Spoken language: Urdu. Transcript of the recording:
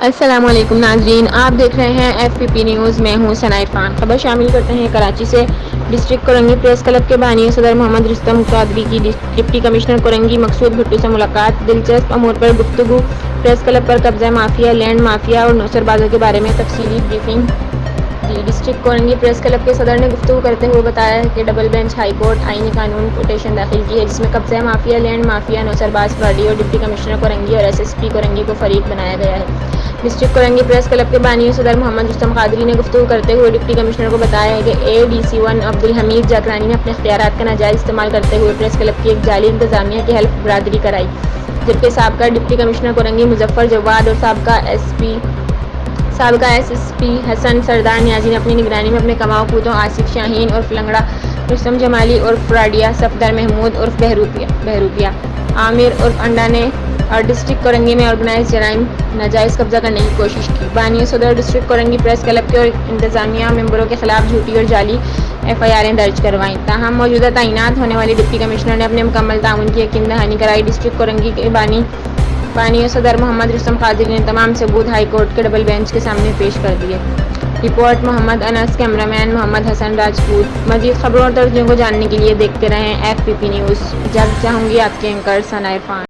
السلام علیکم ناظرین، آپ دیکھ رہے ہیں ایف پی پی نیوز۔ میں ہوں ثنا عرفان۔ خبر شامل کرتے ہیں کراچی سے۔ ڈسٹرکٹ کورنگی پریس کلب کے بانی صدر محمد رستم قادری کی ڈپٹی کمشنر کورنگی مقصود بھٹو سے ملاقات۔ دلچسپ امور پر گفتگو۔ پریس کلب پر قبضہ مافیا، لینڈ مافیا اور نوسر بازوں کے بارے میں تفصیلی بریفنگ دی۔ ڈسٹرکٹ کورنگی پریس کلب کے صدر نے گفتگو کرتے ہوئے بتایا کہ ڈبل بینچ ہائی کورٹ آئینی قانون پٹیشن داخل کی ہے، جس میں قبضہ مافیا، لینڈ مافیا، نوسر باز پراڈی اور ڈپٹی کمشنر کورنگی اور ایس ایس پی کورنگی کو فریق بنایا گیا ہے۔ ڈسٹرکٹ کورنگی پریس کلب کے بانی صدر محمد رستم قادری نے گفتگو کرتے ہوئے ڈپٹی کمشنر کو بتایا کہ ADC1 عبدالحمید جاکرانی نے اپنے اختیارات کا ناجائز استعمال کرتے ہوئے پریس کلب کی ایک جعلی انتظامیہ کی حلف برداری کرائی، جبکہ سابقہ ڈپٹی کمشنر کورنگی مظفر جواد اور سابقہ ایس ایس پی حسن سردار نیازی نے اپنی نگرانی میں اپنے کماؤ پوتوں آصف شاہین عرف لنگڑا، رستم جمالی عرف فراڈیا، صفدر محمود عرف بہروپیہ، عامر عرف انڈا نے ڈسٹرکٹ کورنگی میں آرگنائز جرائم ناجائز قبضہ کرنے کی کوشش کی۔ بانی صدر ڈسٹرکٹ کورنگی پریس کلب کے اور انتظامیہ ممبروں کے خلاف جھوٹی اور جعلی FIRیں درج کروائیں، تاہم موجودہ تعینات ہونے والے ڈپٹی کمشنر نے اپنے مکمل تعاون کی یقین دہانی کرائی۔ ڈسٹرکٹ کورنگی کے بانی صدر محمد رستم قادری نے تمام ثبوت ہائی کورٹ کے ڈبل بینچ کے سامنے پیش کر دیے۔ رپورٹ محمد انس، کیمرہ مین محمد حسن راجپوت۔ مزید خبروں اور ترجموں کو جاننے کے لیے دیکھتے رہیں FPP نیوز۔ اجازت چاہوں گی آپ کے اینکر ثنا عرفان۔